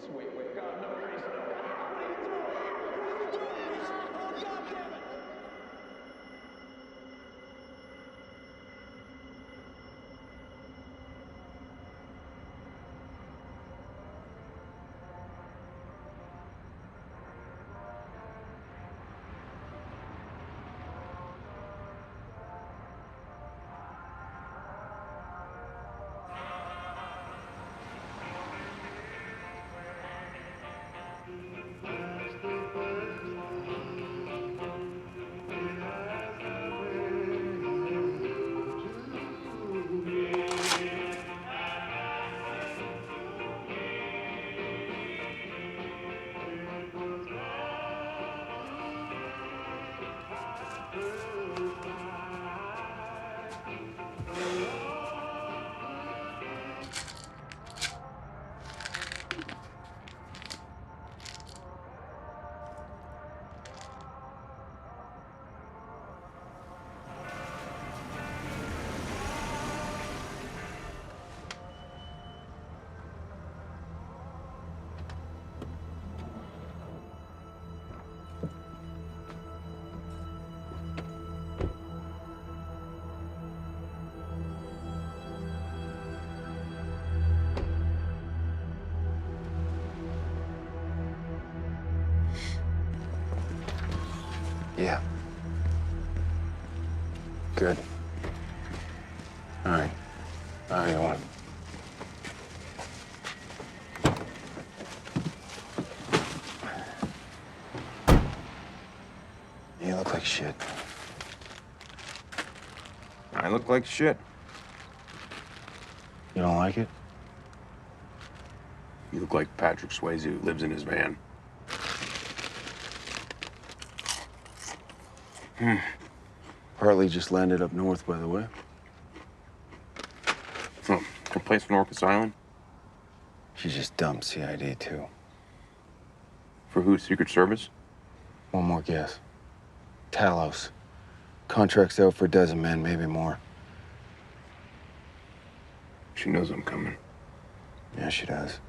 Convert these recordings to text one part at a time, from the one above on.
Wait, God, no, Reese, no. What are you doing? What are you doing, Reese? Oh, God damn it! Yeah. Good. All right. How you doing? You look like shit. I look like shit. You don't like it? You look like Patrick Swayze who lives in his van. Hartley just landed up north, by the way. Oh, her place on Orcas Island? She just dumped CID, too. For who? Secret Service? One more guess. Talos. Contracts out for a dozen men, maybe more. She knows I'm coming. Yeah, she does.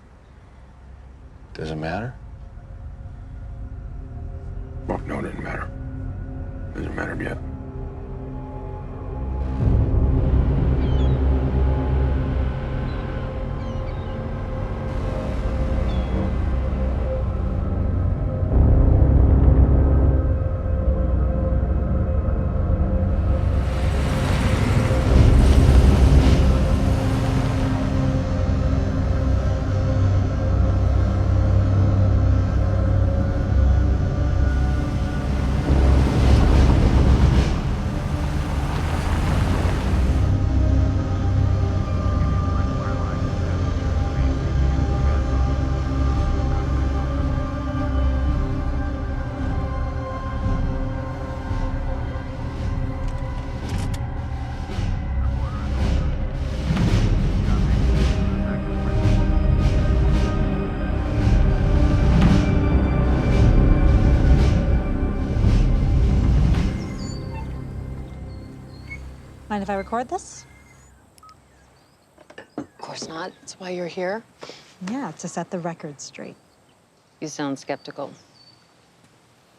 Does it matter? Well, no, it didn't matter. Hasn't mattered yet. Mind if I record this? Of course not. That's why you're here. Yeah, to set the record straight. You sound skeptical.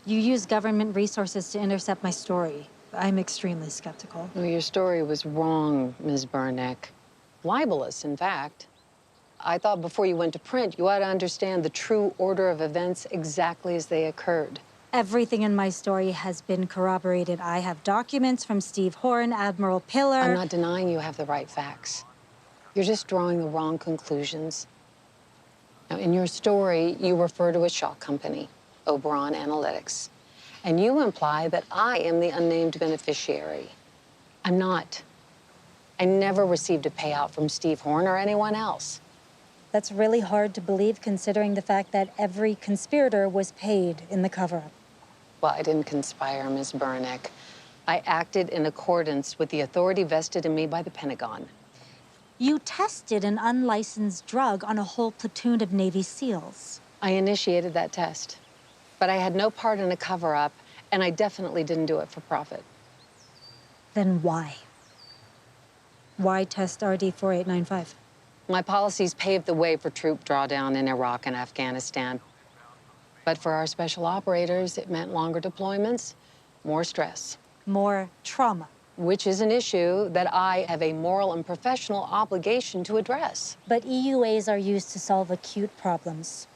You use government resources to intercept my story. I'm extremely skeptical. No, your story was wrong, Ms. Burnick. Libelous, in fact. I thought before you went to print, you ought to understand the true order of events exactly as they occurred. Everything in my story has been corroborated. I have documents from Steve Horn, Admiral Pillar. I'm not denying you have the right facts. You're just drawing the wrong conclusions. Now, in your story, you refer to a shell company, Oberon Analytics, and you imply that I am the unnamed beneficiary. I'm not. I never received a payout from Steve Horn or anyone else. That's really hard to believe, considering the fact that every conspirator was paid in the cover-up. Well, I didn't conspire, Ms. Burnick. I acted in accordance with the authority vested in me by the Pentagon. You tested an unlicensed drug on a whole platoon of Navy SEALs. I initiated that test, but I had no part in a cover-up, and I definitely didn't do it for profit. Then why? Why test RD-4895? My policies paved the way for troop drawdown in Iraq and Afghanistan. But for our special operators, it meant longer deployments, more stress. More trauma. Which is an issue that I have a moral and professional obligation to address. But EUAs are used to solve acute problems,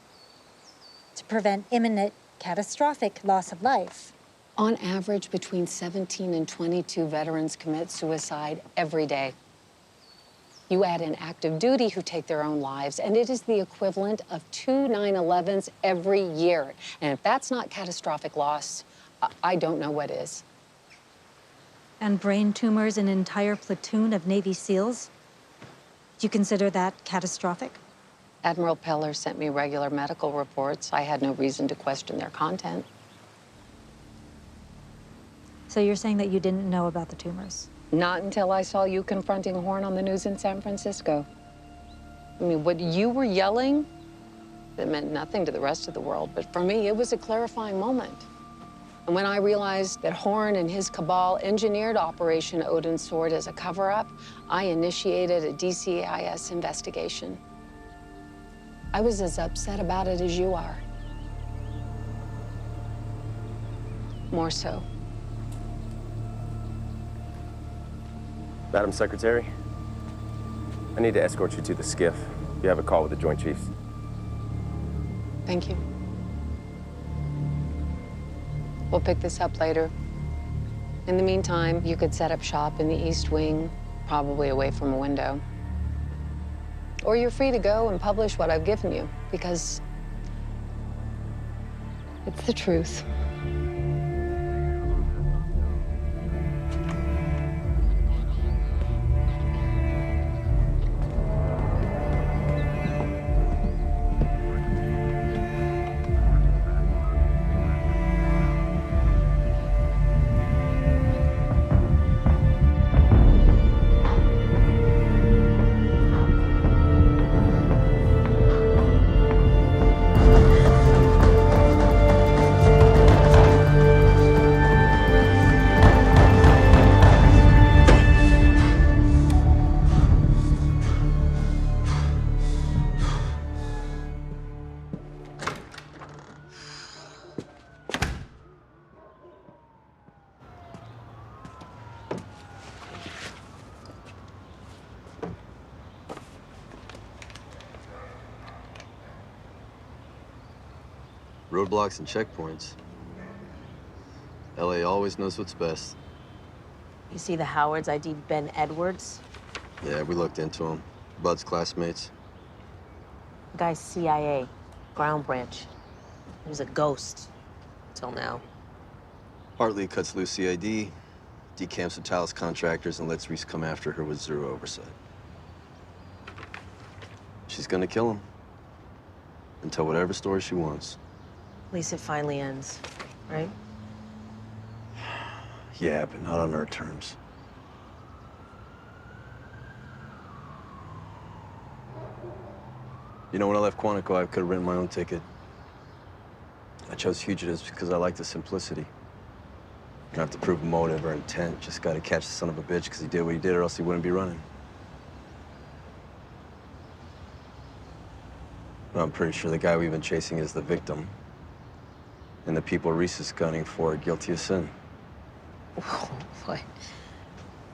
to prevent imminent, catastrophic loss of life. On average, between 17 and 22 veterans commit suicide every day. You add in active duty who take their own lives, and it is the equivalent of 2 9/11s every year. And if that's not catastrophic loss, I don't know what is. And brain tumors in an entire platoon of Navy SEALs? Do you consider that catastrophic? Admiral Peller sent me regular medical reports. I had no reason to question their content. So you're saying that you didn't know about the tumors? Not until I saw you confronting Horn on the news in San Francisco. I mean, what you were yelling, it meant nothing to the rest of the world, but for me, it was a clarifying moment. And when I realized that Horn and his cabal engineered Operation Odin's Sword as a cover-up, I initiated a DCIS investigation. I was as upset about it as you are. More so. Madam Secretary, I need to escort you to the skiff. You have a call with the Joint Chiefs. Thank you. We'll pick this up later. In the meantime, you could set up shop in the East Wing, probably away from a window. Or you're free to go and publish what I've given you, because it's the truth. Roadblocks and checkpoints. LA always knows what's best. You see the Howards ID'd Ben Edwards? Yeah, we looked into him. Bud's classmates. The guy's CIA, ground branch. He was a ghost, till now. Hartley cuts loose CID, decamps the Talos contractors, and lets Reese come after her with zero oversight. She's gonna kill him. And tell whatever story she wants. At least it finally ends, right? Yeah, but not on her terms. You know, when I left Quantico, I could have written my own ticket. I chose fugitives because I like the simplicity. You don't have to prove motive or intent. Just gotta catch the son of a bitch because he did what he did, or else he wouldn't be running. But I'm pretty sure the guy we've been chasing is the victim. And the people Reese is gunning for are guilty of sin. What?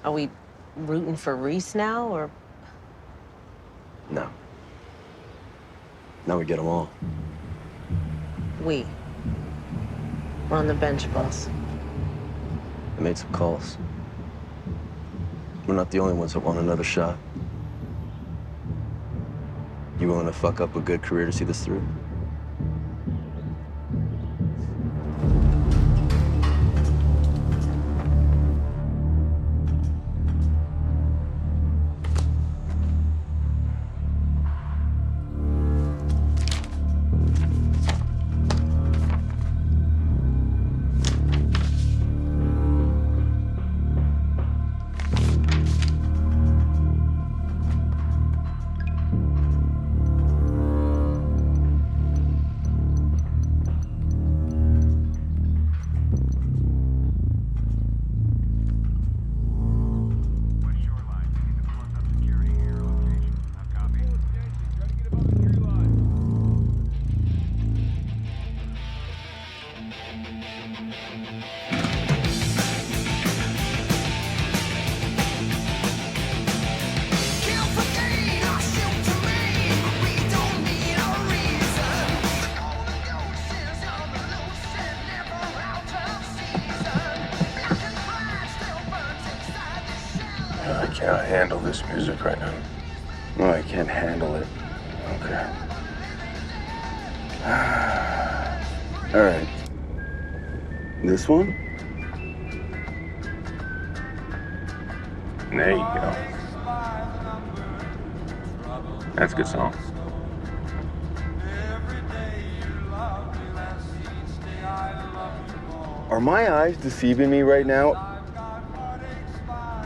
Are we rooting for Reese now, or? No. Now we get them all. We. We're on the bench, boss. I made some calls. We're not the only ones that want another shot. You willing to fuck up a good career to see this through? I can't handle this music right now. Oh, I can't handle it. Okay. All right. This one? There you go. That's a good song. Are my eyes deceiving me right now?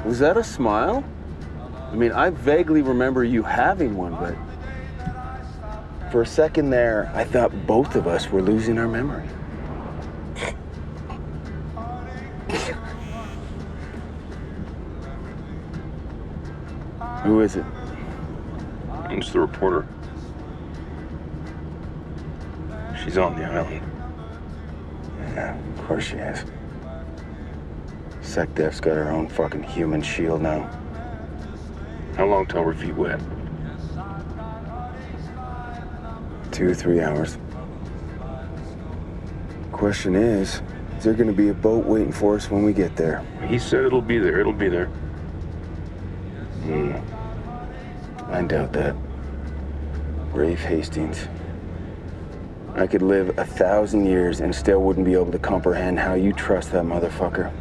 Was that a smile? I mean, I vaguely remember you having one, but for a second there, I thought both of us were losing our memory. Who is it? It's the reporter. She's on the island. Yeah, of course she is. SecDef's got her own fucking human shield now. How long till her feet wet? 2 or 3 hours. Question is there gonna be a boat waiting for us when we get there? He said it'll be there. It'll be there. I doubt that. Rafe Hastings. I could live 1,000 years and still wouldn't be able to comprehend how you trust that motherfucker.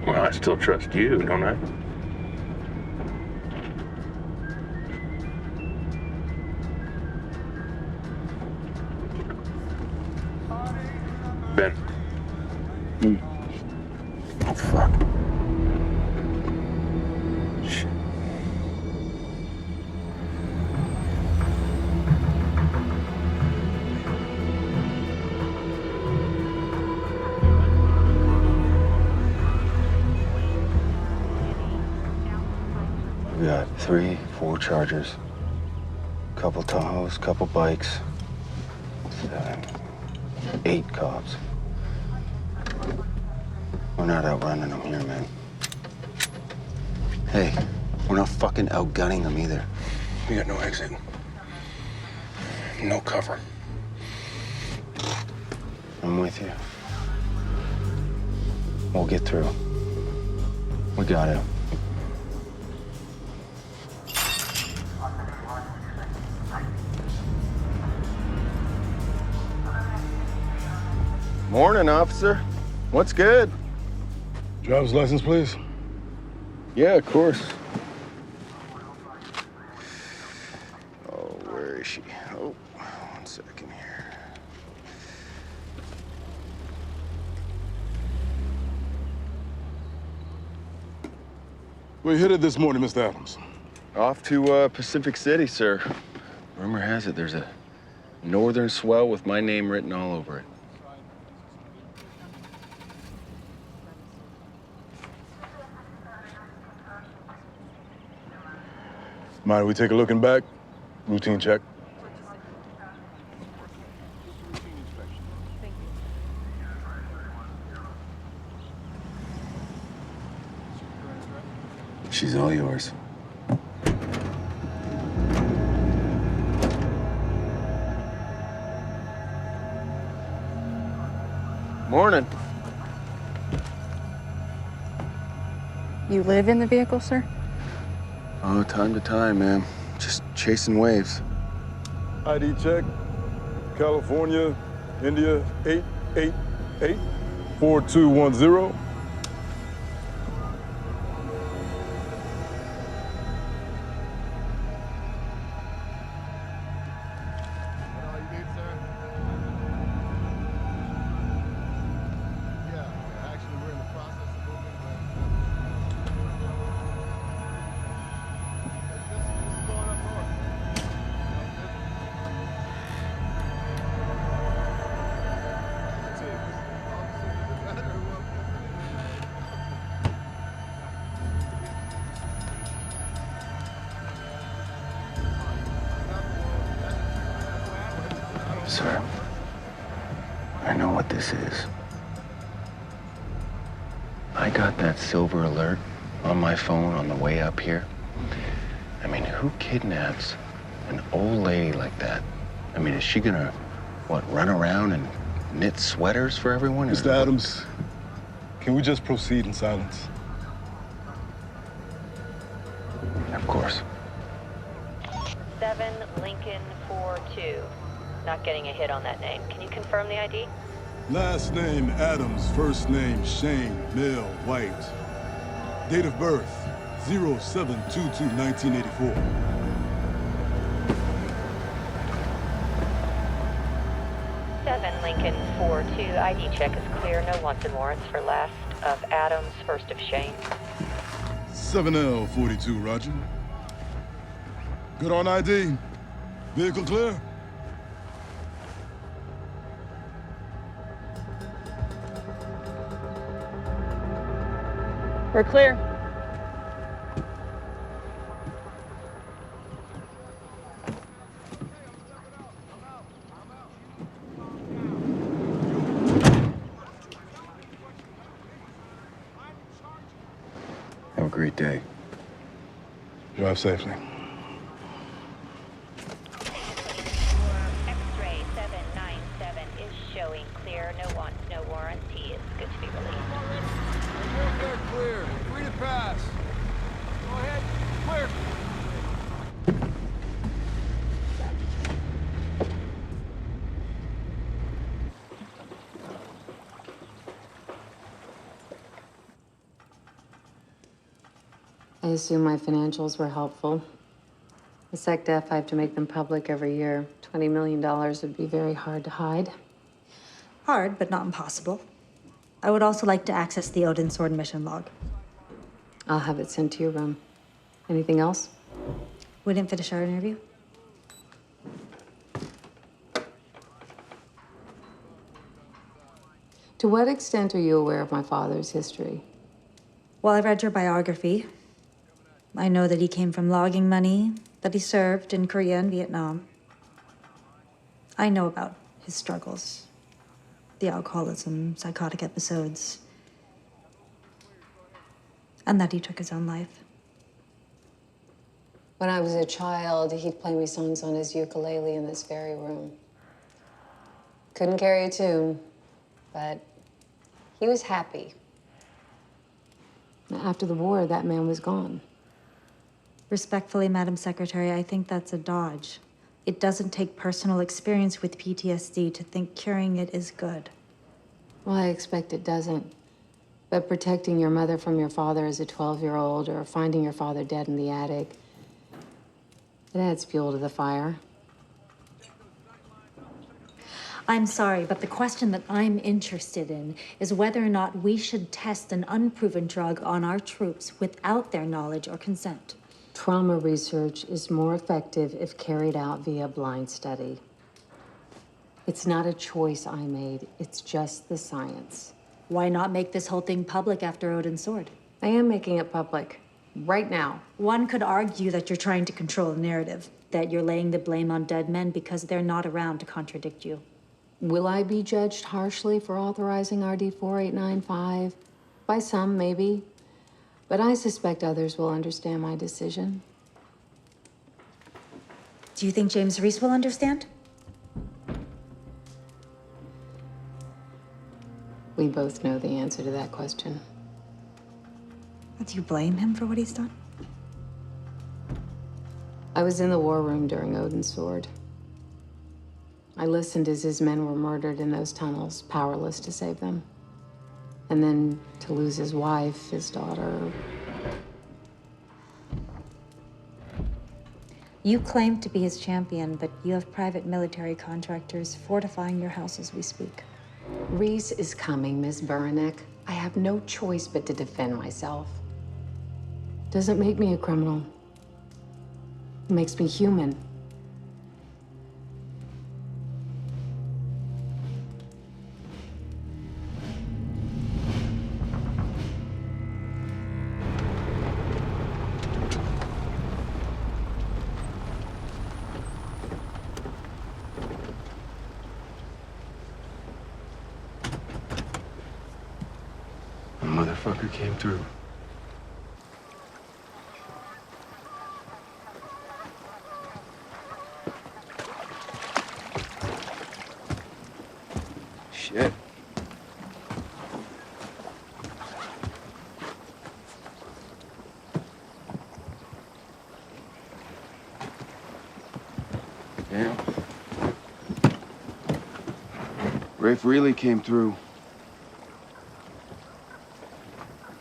Well, I still trust you, don't I? Ben. Oh, fuck. Shit. We got 3, 4 Chargers, couple Tahoes, couple bikes, 7, 8 cops. We're not outrunning them here, man. Hey, we're not fucking outgunning them either. We got no exit. No cover. I'm with you. We'll get through. We got it. Morning, officer. What's good? Driver's license, please. Yeah, of course. Oh, where is she? Oh, 1 second here. Where you headed this morning, Mr. Adams? Off to Pacific City, sir. Rumor has it there's a northern swell with my name written all over it. Mind we take a look in back? Routine check. She's all yours. Morning. You live in the vehicle, sir? Oh, time to time, ma'am. Just chasing waves. ID check. California, India, 888 4210. Sir, I know what this is. I got that silver alert on my phone on the way up here. I mean, who kidnaps an old lady like that? I mean, is she gonna, what, run around and knit sweaters for everyone? Mr. Adams, Can we just proceed in silence? Of course. 7 Lincoln 42. Not getting a hit on that name. Can you confirm the ID? Last name Adams, first name Shane, male, white. Date of birth 07/22/1984. Lincoln 42. ID check is clear. No wants and warrants for last of Adams, first of Shane. 7L42, Roger. Good on ID. Vehicle clear? We're clear. Have a great day. Drive safely. X-ray 797 is showing clear. No wants, no warrants. He is good to be released. They're clear. 3 to pass. Go ahead. Clear. I assume my financials were helpful. The SecDef, I have to make them public every year. $20 million would be very hard to hide. Hard, but not impossible. I would also like to access the Odin Sword mission log. I'll have it sent to your room. Anything else? We didn't finish our interview. To what extent are you aware of my father's history? Well, I read your biography. I know that he came from logging money, that he served in Korea and Vietnam. I know about his struggles, the alcoholism, psychotic episodes, and that he took his own life. When I was a child, he'd play me songs on his ukulele in this very room. Couldn't carry a tune, but he was happy. After the war, that man was gone. Respectfully, Madam Secretary, I think that's a dodge. It doesn't take personal experience with PTSD to think curing it is good. Well, I expect it doesn't. But protecting your mother from your father as a 12-year-old or finding your father dead in the attic, it adds fuel to the fire. I'm sorry, but the question that I'm interested in is whether or not we should test an unproven drug on our troops without their knowledge or consent. Trauma research is more effective if carried out via blind study. It's not a choice I made, it's just the science. Why not make this whole thing public after Odin's Sword? I am making it public, right now. One could argue that you're trying to control the narrative, that you're laying the blame on dead men because they're not around to contradict you. Will I be judged harshly for authorizing RD 4895? By some, maybe. But I suspect others will understand my decision. Do you think James Reese will understand? We both know the answer to that question. Do you blame him for what he's done? I was in the war room during Odin's Sword. I listened as his men were murdered in those tunnels, powerless to save them. And then to lose his wife, his daughter. You claim to be his champion, but you have private military contractors fortifying your house as we speak. Reese is coming, Miss Buranek. I have no choice but to defend myself. Doesn't make me a criminal. It makes me human. A motherfucker came through. Shit. Yeah. Rafe really came through.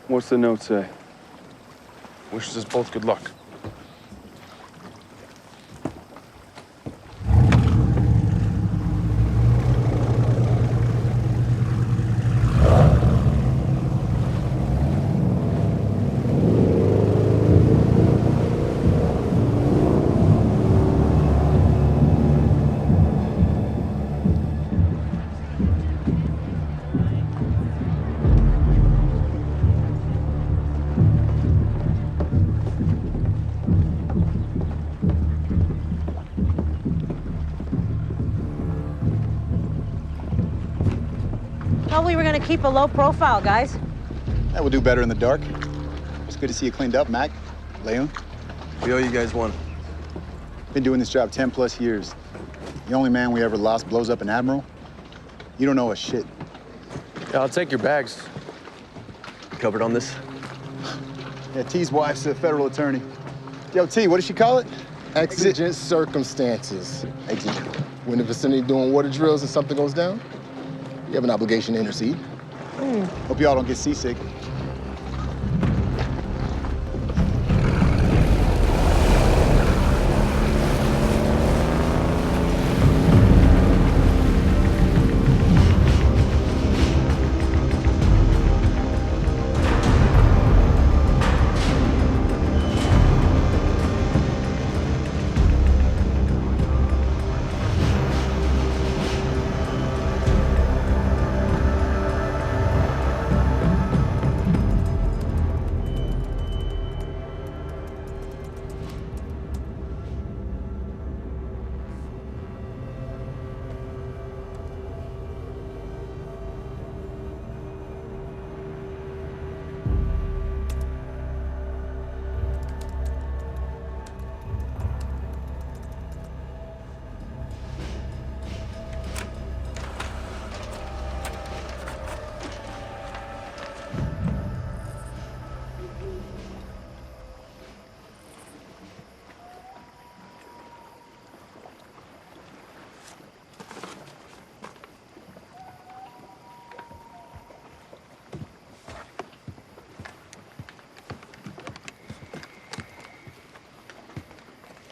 What's the note say? Wishes us both good luck. Thought we were gonna keep a low profile, guys. That would do better in the dark. It's good to see you cleaned up, Mac. Leon. We owe you guys one. Been doing this job 10 plus years. The only man we ever lost blows up an admiral. You don't know a shit. Yeah, I'll take your bags. Covered on this? Yeah, T's wife's a federal attorney. Yo, T, what does she call it? Exigent circumstances. Exigent. When the vicinity doing water drills and something goes down, you have an obligation to intercede. Hope y'all don't get seasick.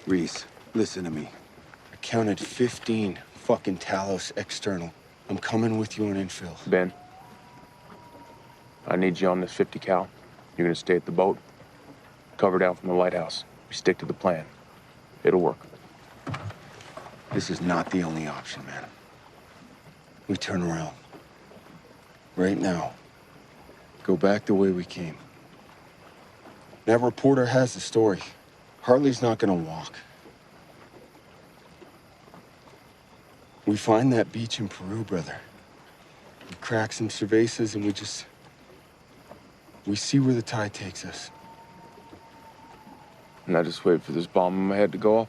Reese, listen to me. I counted 15 fucking Talos external. I'm coming with you on infill. Ben, I need you on this 50 cal. You're gonna stay at the boat, cover down from the lighthouse. We stick to the plan. It'll work. This is not the only option, man. We turn around. Right now. Go back the way we came. That reporter has the story. Hartley's not gonna walk. We find that beach in Peru, brother. We crack some cervezas and we see where the tide takes us. And I just wait for this bomb in my head to go off.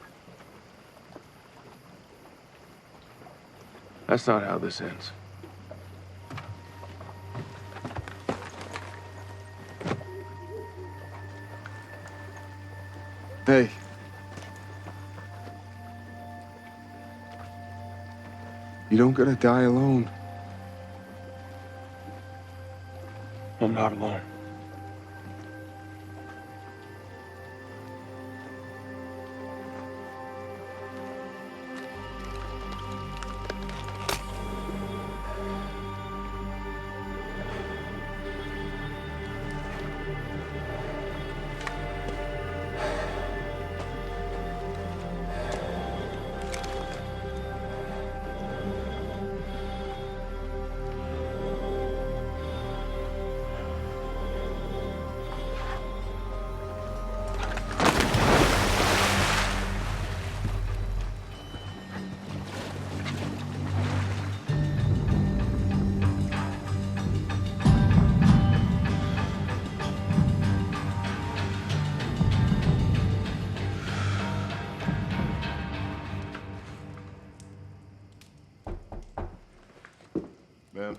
That's not how this ends. Hey. You don't gotta die alone. I'm not alone. Ma'am?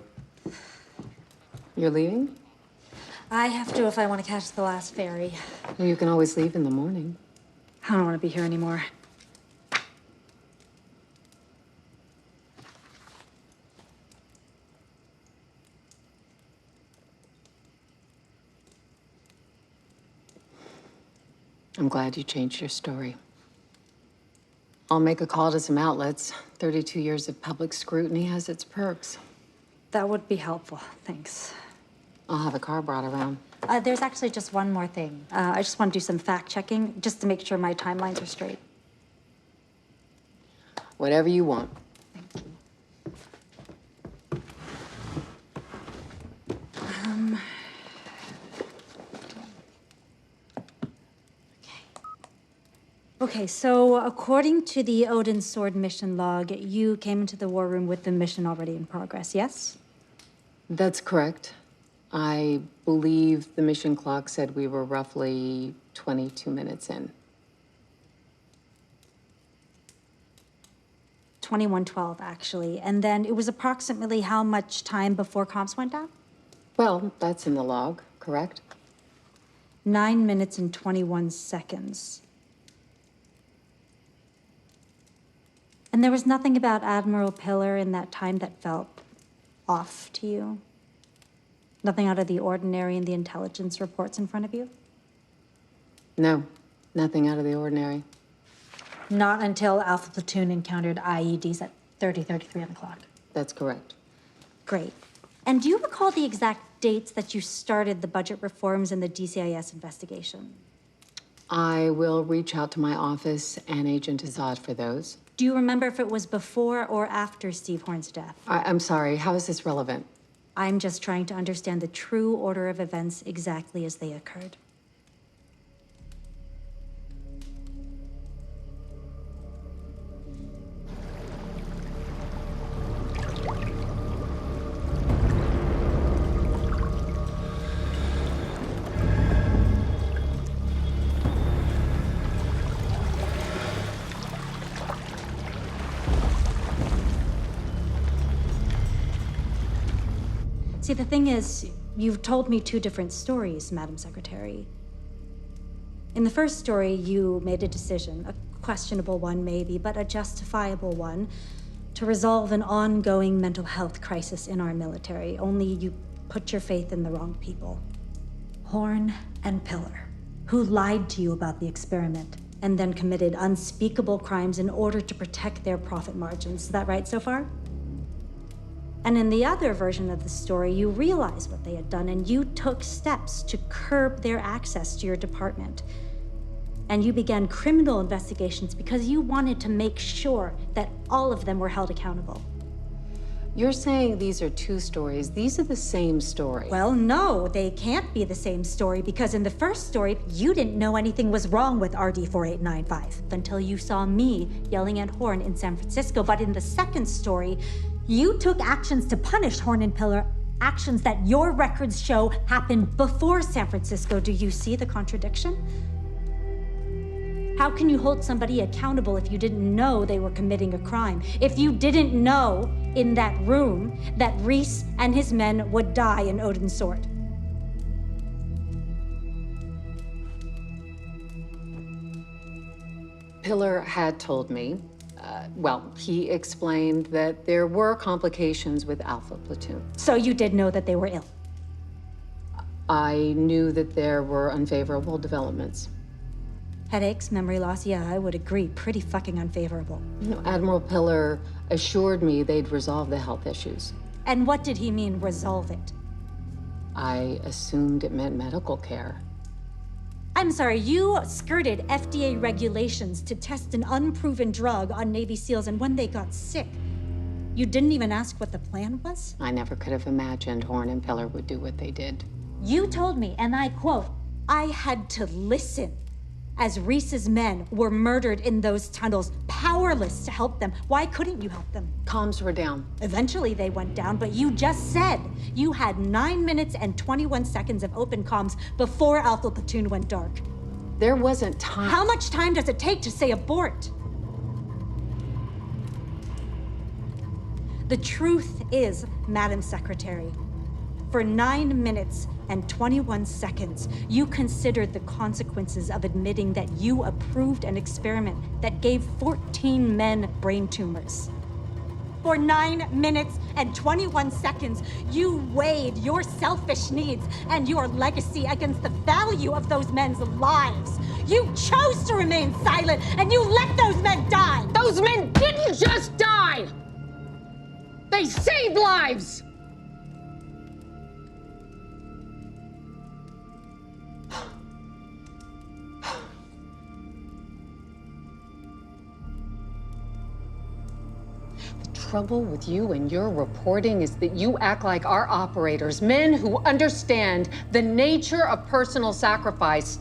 You're leaving? I have to if I want to catch the last ferry. Well, you can always leave in the morning. I don't want to be here anymore. I'm glad you changed your story. I'll make a call to some outlets. 32 years of public scrutiny has its perks. That would be helpful, thanks. I'll have a car brought around. There's actually just one more thing. I just want to do some fact-checking, just to make sure my timelines are straight. Whatever you want. Thank you. Okay, so according to the Odin Sword mission log, you came into the war room with the mission already in progress, yes? That's correct. I believe the mission clock said we were roughly 22 minutes in. 21:12, actually. And then it was approximately how much time before comms went down? Well, that's in the log, correct? 9 minutes and 21 seconds. And there was nothing about Admiral Pillar in that time that felt off to you? Nothing out of the ordinary in the intelligence reports in front of you? No, nothing out of the ordinary. Not until Alpha Platoon encountered IEDs at 33 on the clock. That's correct. Great. And do you recall the exact dates that you started the budget reforms and the DCIS investigation? I will reach out to my office and Agent Azad for those. Do you remember if it was before or after Steve Horn's death? I'm sorry, how is this relevant? I'm just trying to understand the true order of events exactly as they occurred. See, the thing is, you've told me two different stories, Madam Secretary. In the first story, you made a decision, a questionable one maybe, but a justifiable one, to resolve an ongoing mental health crisis in our military, only you put your faith in the wrong people. Horn and Pillar, who lied to you about the experiment and then committed unspeakable crimes in order to protect their profit margins. Is that right so far? And in the other version of the story, you realized what they had done and you took steps to curb their access to your department. And you began criminal investigations because you wanted to make sure that all of them were held accountable. You're saying these are two stories. These are the same story. Well, no, they can't be the same story because in the first story, you didn't know anything was wrong with RD-4895 until you saw me yelling at Horn in San Francisco. But in the second story, you took actions to punish Horn and Pillar, actions that your records show happened before San Francisco. Do you see the contradiction? How can you hold somebody accountable if you didn't know they were committing a crime? If you didn't know in that room that Reese and his men would die in Odin's sword? Pillar had told me, he explained that there were complications with Alpha Platoon. So you did know that they were ill? I knew that there were unfavorable developments. Headaches, memory loss, yeah, I would agree. Pretty fucking unfavorable. Admiral Pillar assured me they'd resolve the health issues. And what did he mean, resolve it? I assumed it meant medical care. I'm sorry, you skirted FDA regulations to test an unproven drug on Navy SEALs, and when they got sick, you didn't even ask what the plan was? I never could have imagined Horn and Pillar would do what they did. You told me, and I quote, I had to listen as Reese's men were murdered in those tunnels, powerless to help them. Why couldn't you help them? Comms were down. Eventually they went down, but you just said you had 9 minutes and 21 seconds of open comms before Alpha Platoon went dark. There wasn't time. How much time does it take to say abort? The truth is, Madam Secretary, for 9 minutes and 21 seconds, you considered the consequences of admitting that you approved an experiment that gave 14 men brain tumors. For 9 minutes and 21 seconds, you weighed your selfish needs and your legacy against the value of those men's lives. You chose to remain silent, and you let those men die! Those men didn't just die! They saved lives! The trouble with you and your reporting is that you act like our operators, men who understand the nature of personal sacrifice.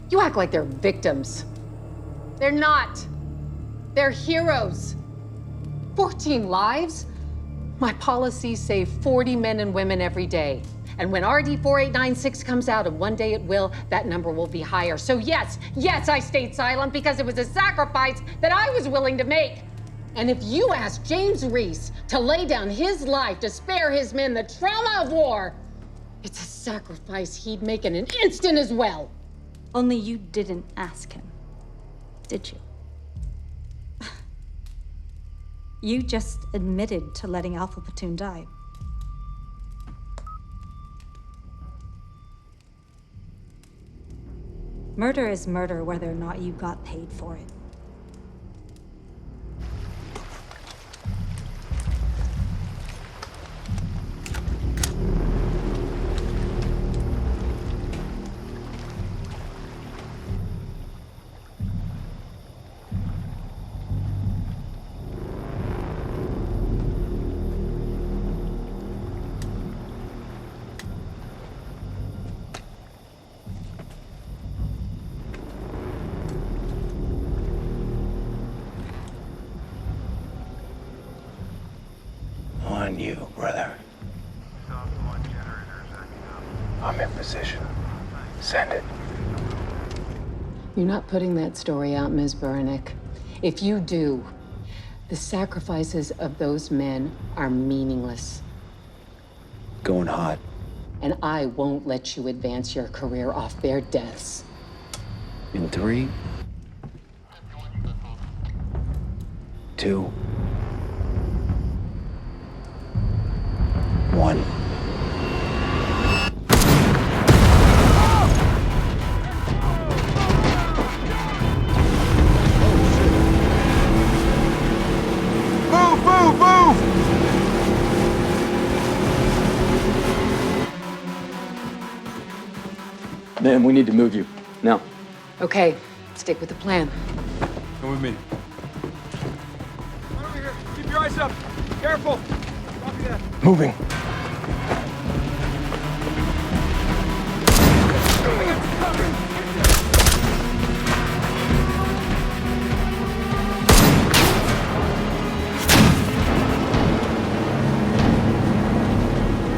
You act like they're victims. They're not. They're heroes. 14 lives? My policies save 40 men and women every day. And when RD 4896 comes out, and one day it will, that number will be higher. So yes, I stayed silent because it was a sacrifice that I was willing to make. And if you ask James Reese to lay down his life to spare his men the trauma of war, it's a sacrifice he'd make in an instant as well. Only you didn't ask him, did you? You just admitted to letting Alpha Platoon die. Murder is murder whether or not you got paid for it. On you, brother. I'm in position. Send it. You're not putting that story out, Ms. Burnick. If you do, the sacrifices of those men are meaningless. Going hot. And I won't let you advance your career off their deaths. In 3, 2, 1. Move, move, move! Man, we need to move you. Now. Okay, stick with the plan. Come with me. Right over here. Keep your eyes up. Careful. Copy that. Moving.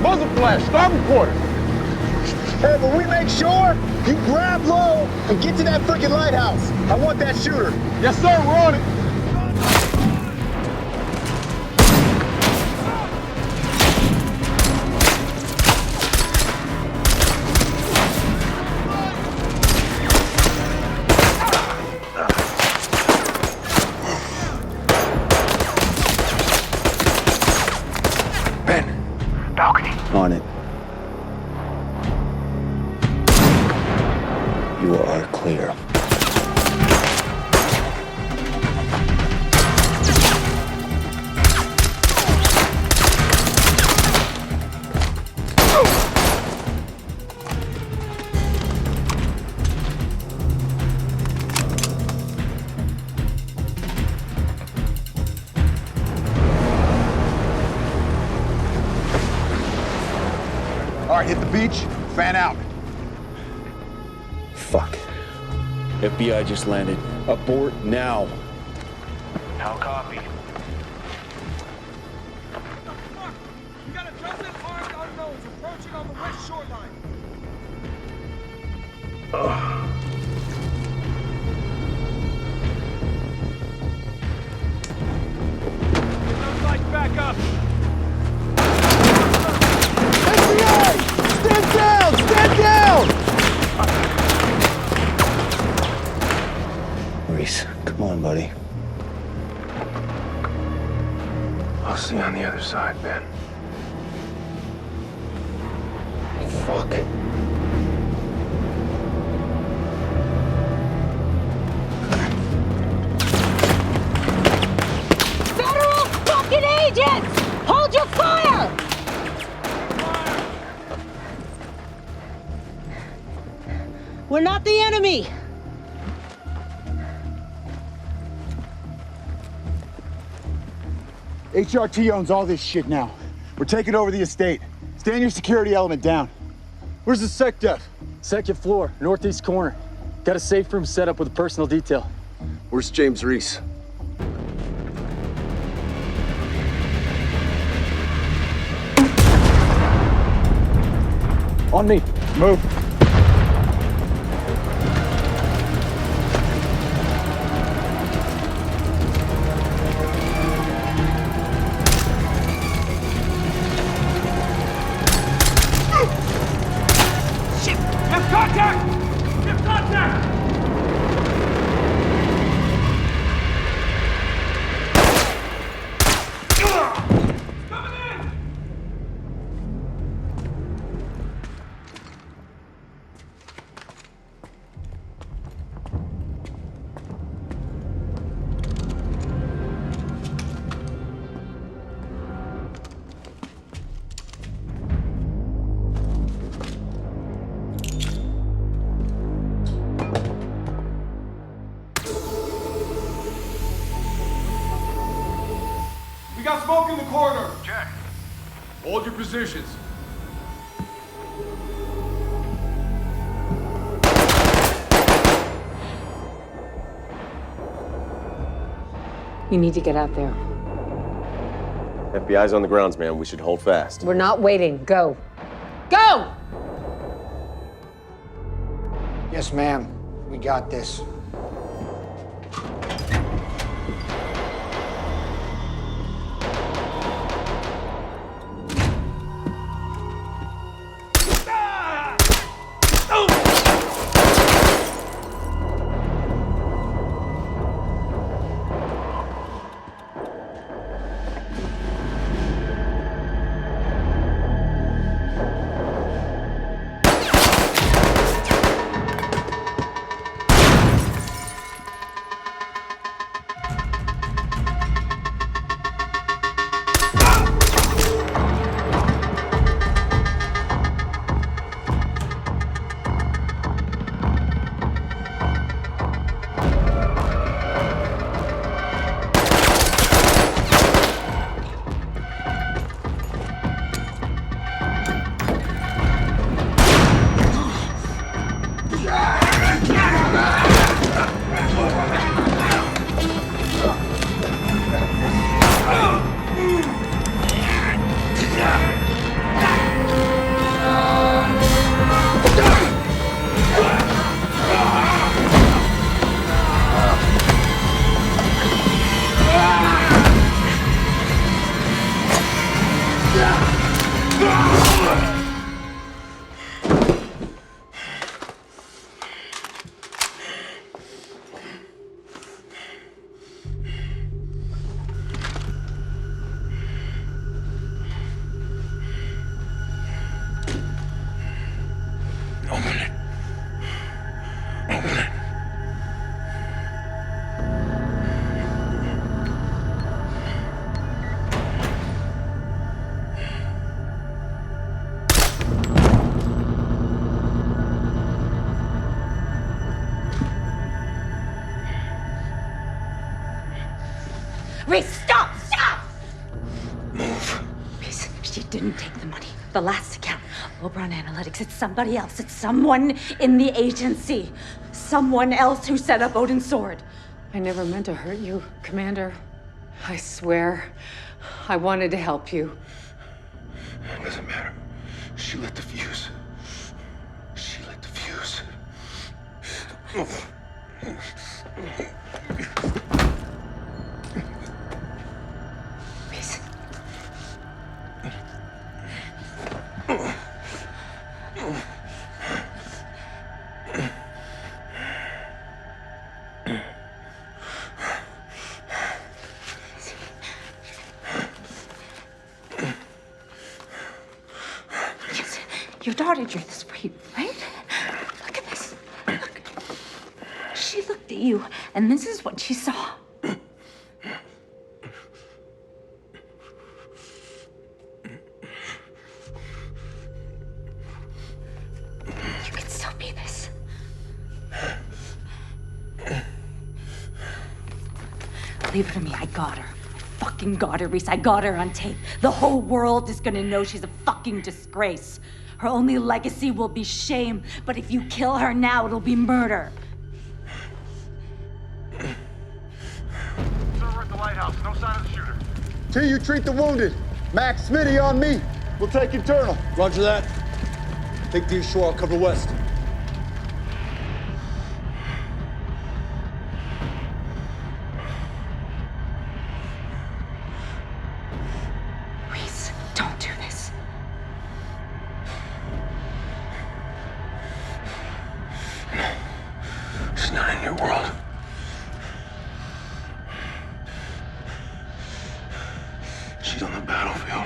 Muzzle flash, starboard quarter. Hey, but we make sure you grab low and get to that freaking lighthouse. I want that shooter. Yes, sir, we're on it. On it. You are clear. All right, hit the beach, fan out. Fuck. FBI just landed. Abort now. How copy? What the fuck? We got a dozen armed unknowns approaching on the west shoreline. Get those lights back up. Stand down! Stand down! Reese, come on, buddy. I'll see you on the other side, Ben. Fuck. We're not the enemy! HRT owns all this shit now. We're taking over the estate. Stand your security element down. Where's the sec def? Second floor, northeast corner. Got a safe room set up with a personal detail. Where's James Reese? On me. Move. Shit! Have contact! Have contact! Coming in! We got smoke in the corridor. Check. Hold your positions. You need to get out there. FBI's on the grounds, man. We should hold fast. We're not waiting. Go. Go! Yes, ma'am. We got this. Reese, stop! Stop! Move. Reese, she didn't take the money. The last account. Oberon Analytics. It's somebody else. It's someone in the agency. Someone else who set up Odin's sword. I never meant to hurt you, Commander. I swear, I wanted to help you. It doesn't matter. She lit the fuse. She lit the fuse. Reese. Your daughter drew this for you, right? Look at this. Look. She looked at you, and this is what she saw. You can still be this. Leave her to me. I got her. I fucking got her, Reese. I got her on tape. The whole world is gonna know she's a fucking disgrace. Her only legacy will be shame, but if you kill her now, it'll be murder. Sir, we're at the lighthouse. No sign of the shooter. Till you treat the wounded. Max, Smitty on me. We'll take internal. Roger that. Take the shore. I'll cover west. Reese, don't do this. She's not in your world. She's on the battlefield.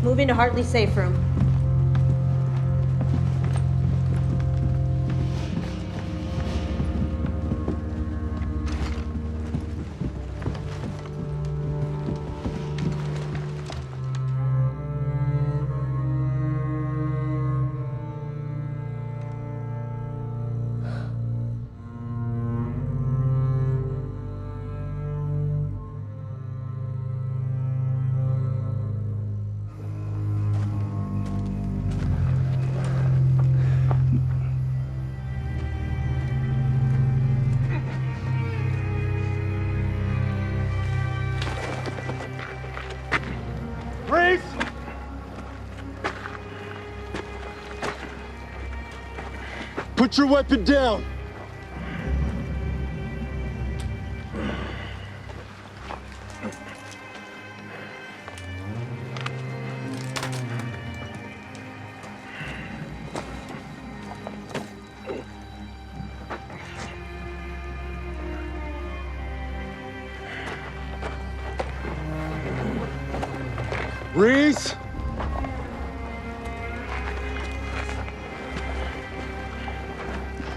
Moving to Hartley's safe room. Reese! Put your weapon down. Reese!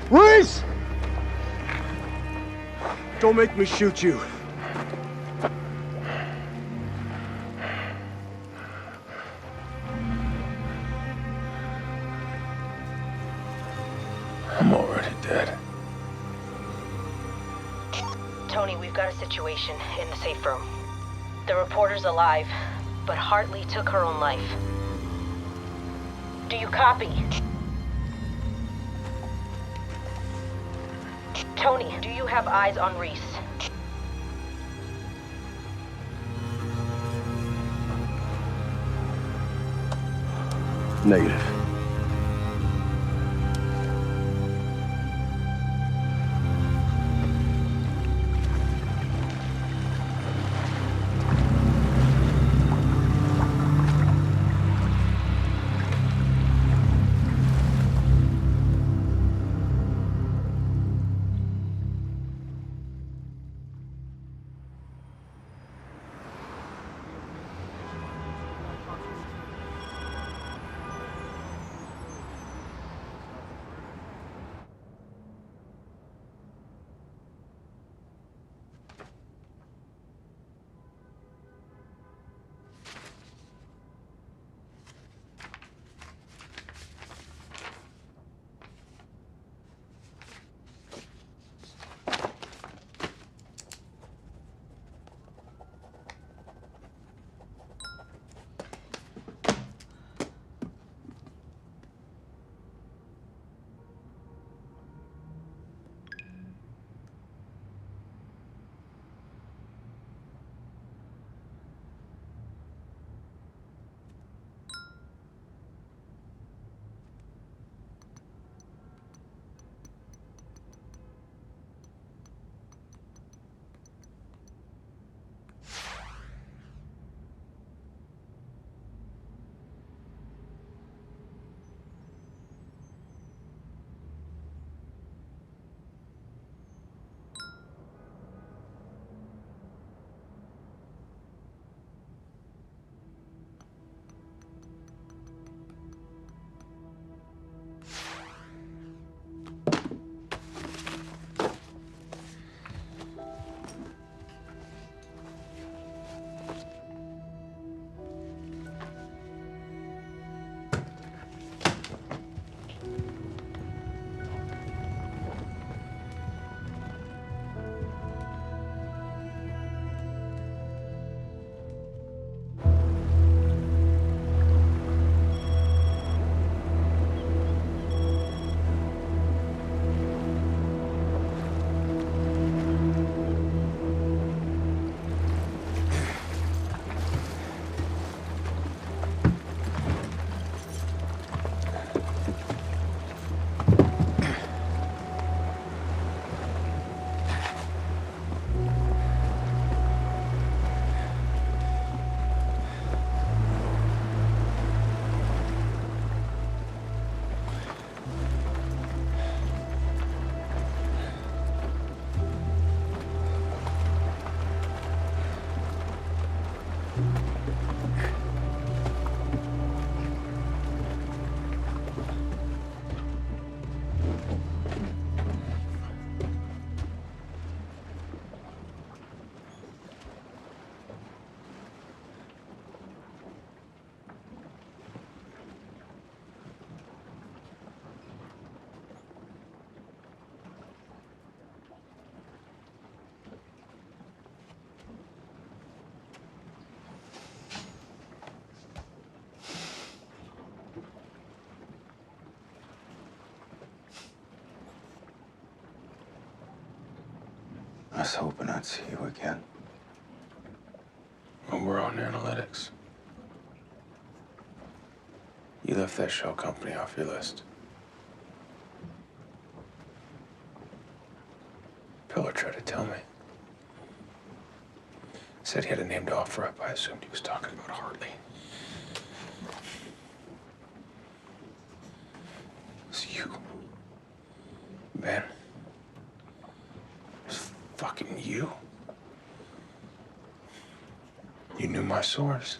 Reese! Don't make me shoot you. I'm already dead. Tony, we've got a situation in the safe room. The reporter's alive, but Hartley took her own life. Do you copy? Tony, do you have eyes on Reese? Negative. I was hoping I'd see you again. When we're on analytics. You left that shell company off your list. Pillar tried to tell me. Said he had a name to offer up. I assumed he was talking about Hartley. It's you. Ben. It's fucking you. You knew my source.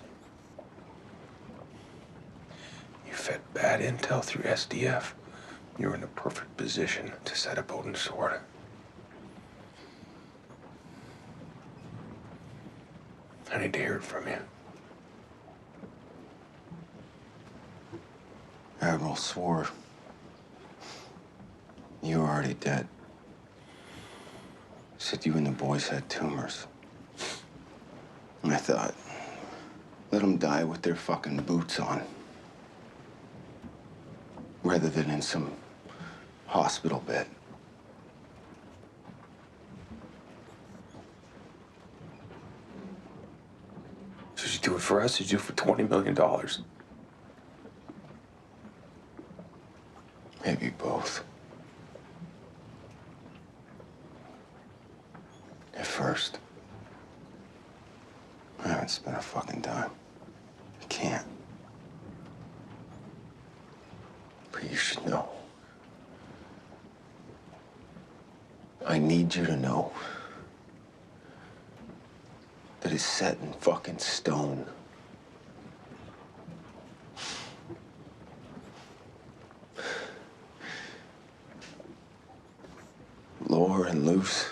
You fed bad intel through SDF. You're in the perfect position to set up Odin's sword. I need to hear it from you. Admiral swore you were already dead. Said you and the boys had tumors. And I thought, let them die with their fucking boots on. Rather than in some hospital bed. Did you do it for us? Did you do it for $20 million? Maybe both. At first, I haven't spent a fucking dime. I can't. But you should know. I need you to know that it's set in fucking stone. Lower and loose.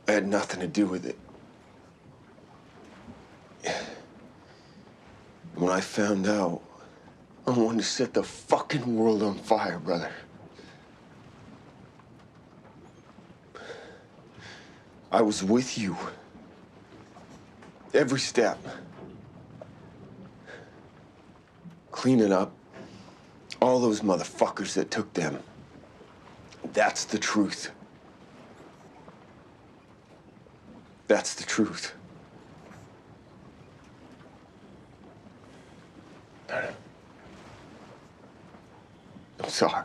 I had nothing to do with it. When I found out, I wanted to set the fucking world on fire, brother. I was with you. Every step. Cleaning up all those motherfuckers that took them. That's the truth. That's the truth. I know. I'm sorry.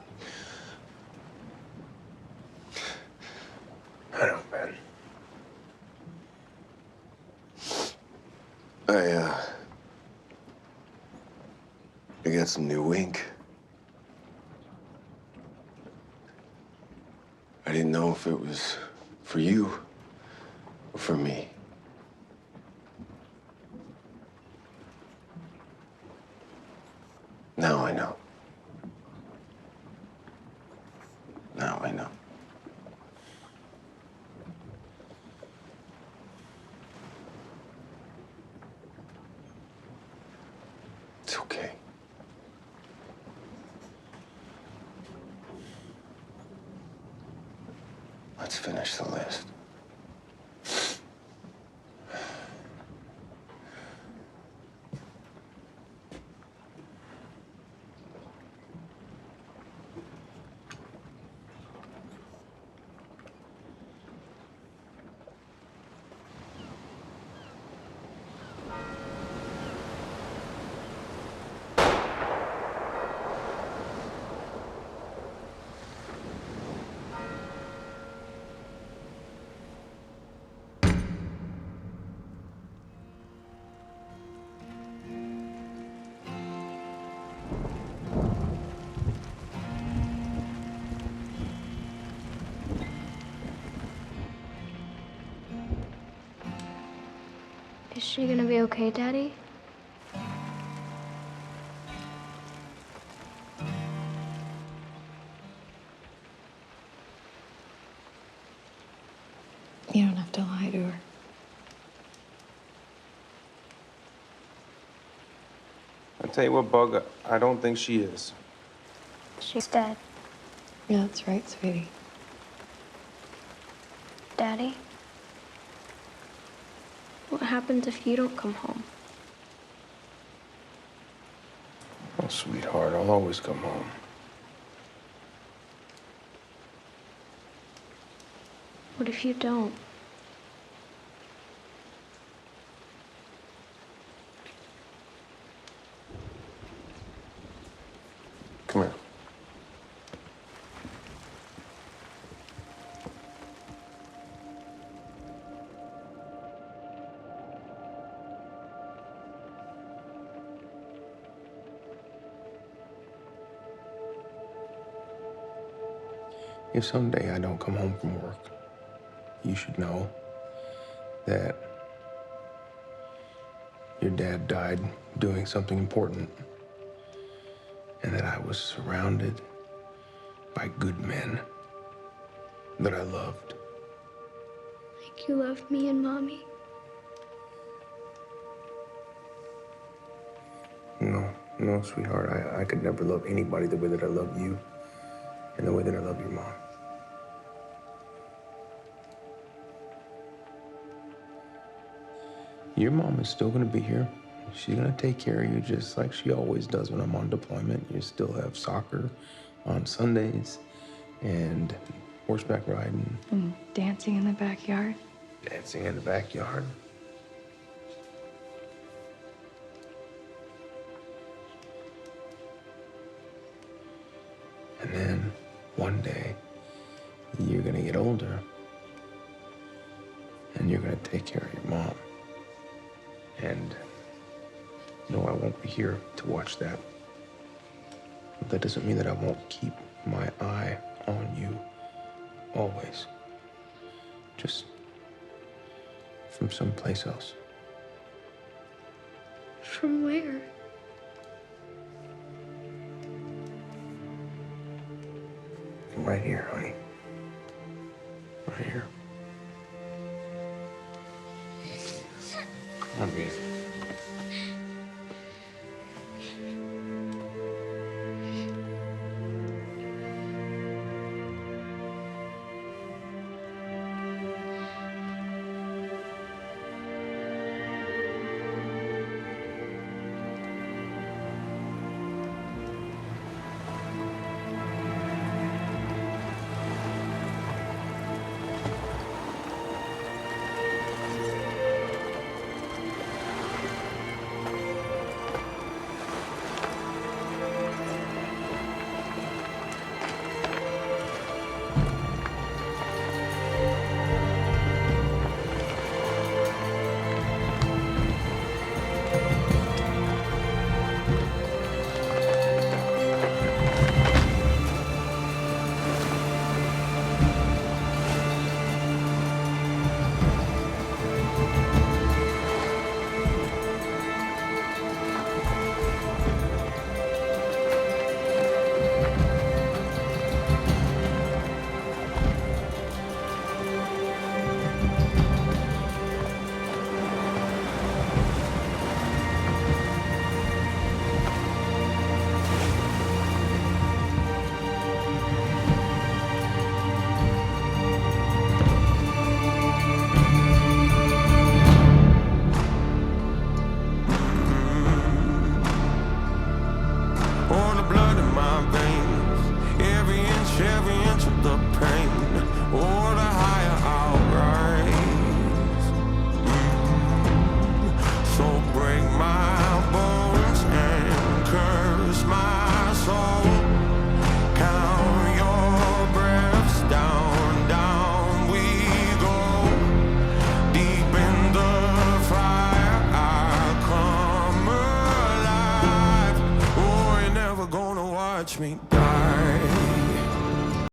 I know, man. I got some new ink. I didn't know if it was for you or for me. Now I know. Now I know. It's okay. Let's finish the list. Is she gonna be okay, Daddy? You don't have to lie to her. I'll tell you what, Bug, I don't think she is. She's dead. Yeah, that's right, sweetie. Daddy? What happens if you don't come home? Oh, sweetheart, I'll always come home. What if you don't? Come here. If someday I don't come home from work, you should know that your dad died doing something important, and that I was surrounded by good men that I loved. Like you love me and Mommy? No, sweetheart, I could never love anybody the way that I love you and the way that I love your mom. Your mom is still gonna be here. She's gonna take care of you just like she always does when I'm on deployment. You still have soccer on Sundays and horseback riding. And dancing in the backyard. Dancing in the backyard. And then one day, you're gonna get older and you're gonna take care of your mom. And no, I won't be here to watch that. But that doesn't mean that I won't keep my eye on you always. Just from someplace else. From where? From right here, honey. Right here. Come on, baby.